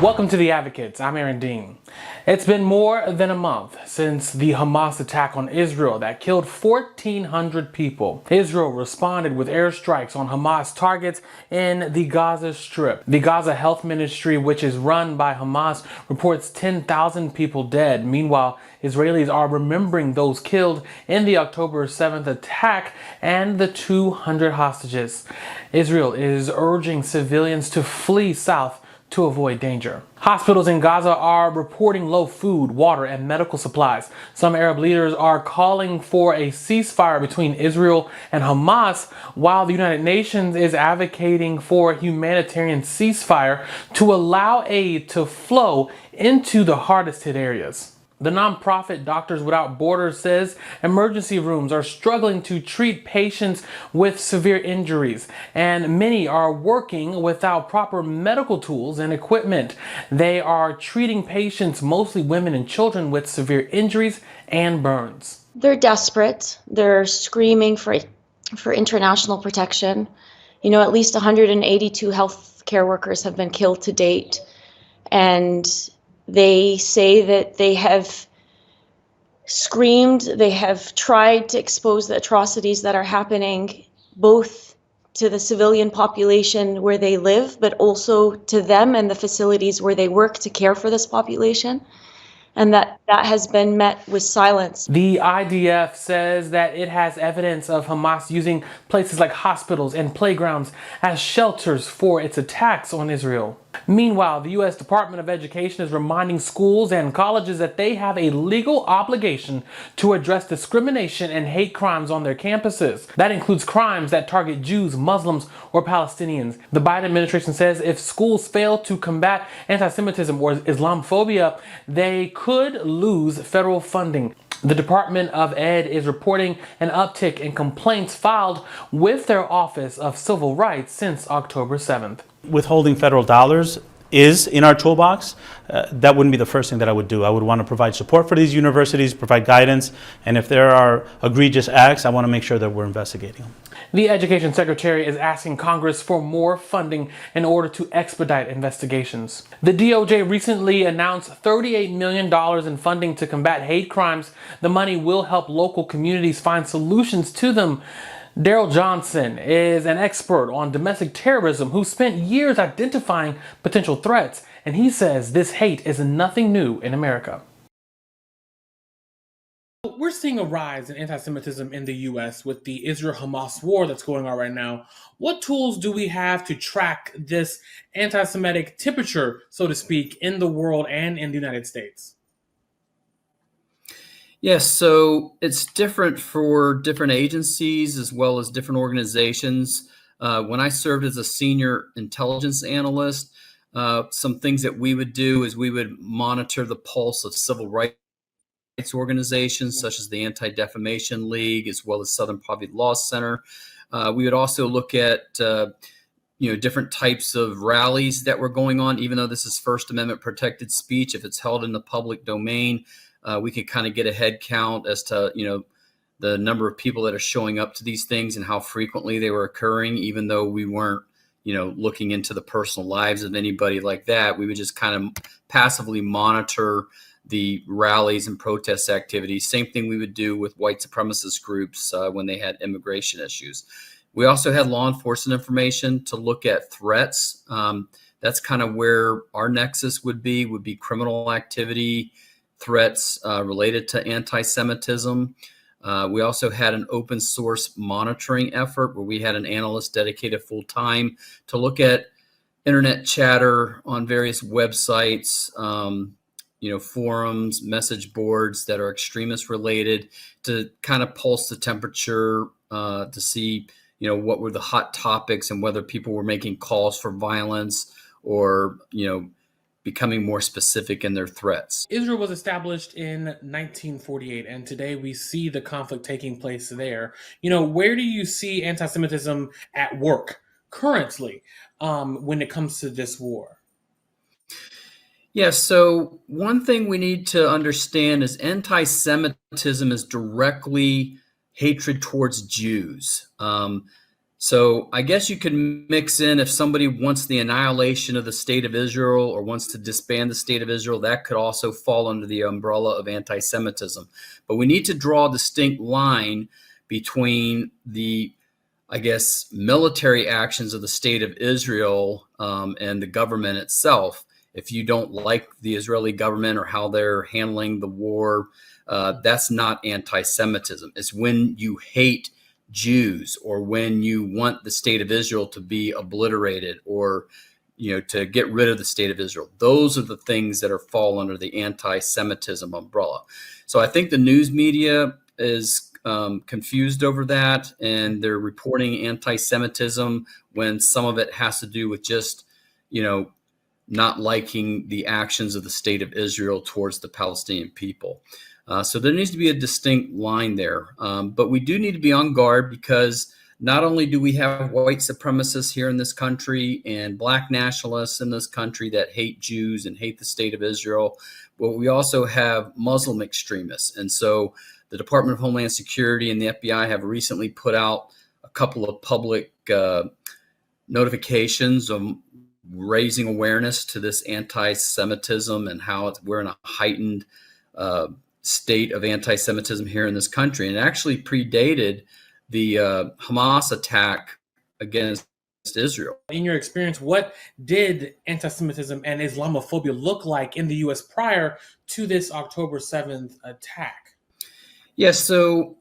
Welcome to The Advocates. I'm Aaron Dean. It's been more than a month since the Hamas attack on Israel that killed 1,400 people. Israel responded with airstrikes on Hamas targets in the Gaza Strip. The Gaza Health Ministry, which is run by Hamas, reports 10,000 people dead. Meanwhile, Israelis are remembering those killed in the October 7th attack and the 200 hostages. Israel is urging civilians to flee south to avoid danger. Hospitals in Gaza are reporting low food, water, and medical supplies. Some Arab leaders are calling for a ceasefire between Israel and Hamas, while the United Nations is advocating for a humanitarian ceasefire to allow aid to flow into the hardest hit areas. The nonprofit Doctors Without Borders says emergency rooms are struggling to treat patients with severe injuries, and many are working without proper medical tools and equipment. They are treating patients, mostly women and children, with severe injuries and burns. They're desperate. They're screaming for international protection. You know, at least 182 healthcare workers have been killed to date, and they say that they have screamed, they have tried to expose the atrocities that are happening both to the civilian population where they live, but also to them and the facilities where they work to care for this population. And that has been met with silence. The IDF says that it has evidence of Hamas using places like hospitals and playgrounds as shelters for its attacks on Israel. Meanwhile, the U.S. Department of Education is reminding schools and colleges that they have a legal obligation to address discrimination and hate crimes on their campuses. That includes crimes that target Jews, Muslims, or Palestinians. The Biden administration says if schools fail to combat antisemitism or Islamophobia, they could lose federal funding. The Department of Ed is reporting an uptick in complaints filed with their Office of Civil Rights since October 7th. Withholding federal dollars is in our toolbox. That wouldn't be the first thing that I would do. I would want to provide support for these universities, provide guidance, and if there are egregious acts, I want to make sure that we're investigating them. The Education Secretary is asking Congress for more funding in order to expedite investigations. The DOJ recently announced $38 million in funding to combat hate crimes. The money will help local communities find solutions to them. Daryl Johnson is an expert on domestic terrorism who spent years identifying potential threats, and he says this hate is nothing new in America. We're seeing a rise in anti-Semitism in the U.S. with the Israel-Hamas war that's going on right now. What tools do we have to track this anti-Semitic temperature, so to speak, in the world and in the United States? Yes, so it's different for different agencies as well as different organizations. When I served as a senior intelligence analyst, some things that we would do is we would monitor the pulse of civil rights organizations such as the Anti-Defamation League as well as Southern Poverty Law Center. We would also look at different types of rallies that were going on, even though this is First Amendment protected speech. If it's held in the public domain, we can kind of get a head count as to, the number of people that are showing up to these things and how frequently they were occurring, even though we weren't, looking into the personal lives of anybody like that. We would just kind of passively monitor the rallies and protest activities. Same thing we would do with white supremacist groups when they had immigration issues. We also had law enforcement information to look at threats. That's kind of where our nexus would be criminal activity, threats related to anti-Semitism. We also had an open source monitoring effort where we had an analyst dedicated full time to look at internet chatter on various websites, forums, message boards that are extremist related to kind of pulse the temperature to see, what were the hot topics and whether people were making calls for violence or, becoming more specific in their threats. Israel was established in 1948, and today we see the conflict taking place there. Where do you see anti-Semitism at work currently when it comes to this war? Yeah, so one thing we need to understand is anti-Semitism is directly hatred towards Jews. So I guess you could mix in, if somebody wants the annihilation of the state of Israel or wants to disband the state of Israel, that could also fall under the umbrella of anti-Semitism. But we need to draw a distinct line between the, I guess, military actions of the state of Israel and the government itself. If you don't like the Israeli government or how they're handling the war, that's not anti-Semitism. It's when you hate Jews, or when you want the state of Israel to be obliterated, or to get rid of the state of Israel. Those are the things that fall under the anti-Semitism umbrella. So I think the news media is confused over that, and they're reporting anti-Semitism when some of it has to do with just not liking the actions of the state of Israel towards the Palestinian people. So there needs to be a distinct line there. But we do need to be on guard, because not only do we have white supremacists here in this country and black nationalists in this country that hate Jews and hate the state of Israel, but we also have Muslim extremists. And so the Department of Homeland Security and the FBI have recently put out a couple of public notifications of raising awareness to this anti-Semitism and how we're in a heightened state of anti-Semitism here in this country. And it actually predated the Hamas attack against Israel. In your experience, what did anti-Semitism and Islamophobia look like in the U.S. prior to this October 7th attack? Yes, so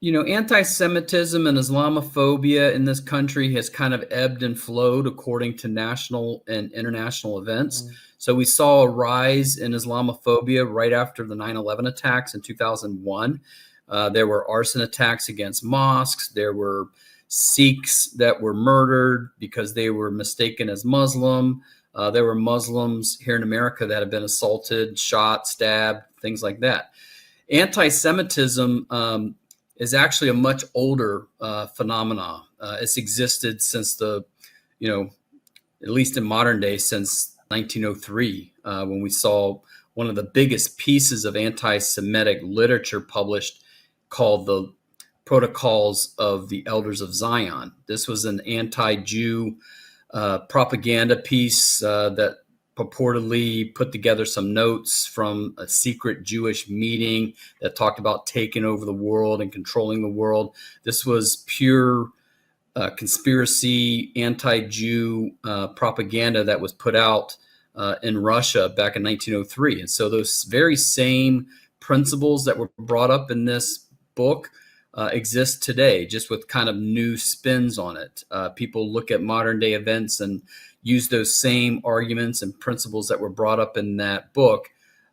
anti-Semitism and Islamophobia in this country has kind of ebbed and flowed according to national and international events. Mm-hmm. So we saw a rise in Islamophobia right after the 9/11 attacks in 2001. There were arson attacks against mosques. There were Sikhs that were murdered because they were mistaken as Muslim. There were Muslims here in America that have been assaulted, shot, stabbed, things like that. Anti-Semitism is actually a much older phenomena. It's existed since at least in modern day, since 1903, when we saw one of the biggest pieces of anti-Semitic literature published called the Protocols of the Elders of Zion. This was an anti-Jew propaganda piece that purportedly put together some notes from a secret Jewish meeting that talked about taking over the world and controlling the world. This was pure conspiracy, anti-Jew propaganda that was put out in Russia back in 1903. And so those very same principles that were brought up in this book exist today, just with kind of new spins on it. People look at modern day events and use those same arguments and principles that were brought up in that book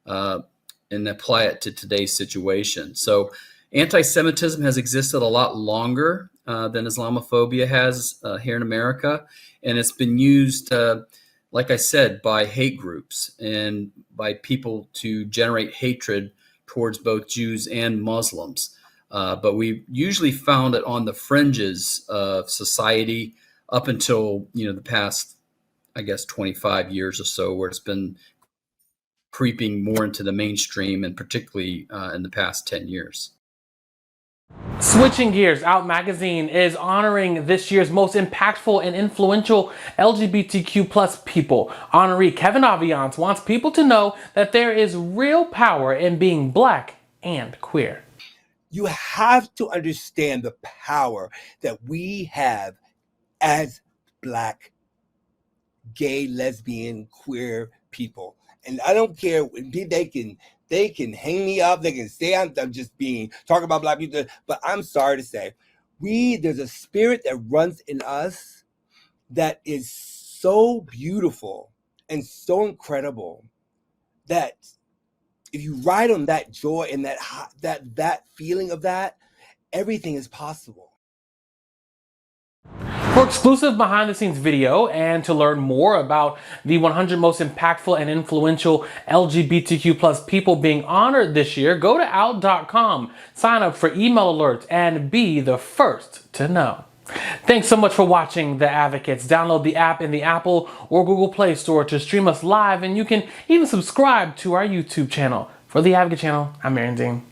and apply it to today's situation. So anti-Semitism has existed a lot longer than Islamophobia has here in America. And it's been used, like I said, by hate groups and by people to generate hatred towards both Jews and Muslims. But we usually found it on the fringes of society up until, the past, 25 years or so, where it's been creeping more into the mainstream, and particularly in the past 10 years. Switching gears, Out Magazine is honoring this year's most impactful and influential LGBTQ plus people. Honoree Kevin Aviance wants people to know that there is real power in being Black and queer. You have to understand the power that we have as Black, gay, lesbian, queer people. And I don't care, they can hang me up, they can say I'm just talking about Black people, but I'm sorry to say, there's a spirit that runs in us that is so beautiful and so incredible that if you ride on that joy and that feeling of that, everything is possible. For exclusive behind-the-scenes video and to learn more about the 100 most impactful and influential LGBTQ plus people being honored this year, go to out.com, sign up for email alerts, and be the first to know. Thanks so much for watching The Advocates. Download the app in the Apple or Google Play Store to stream us live, and you can even subscribe to our YouTube channel. For The Advocate channel, I'm Aaron Dean.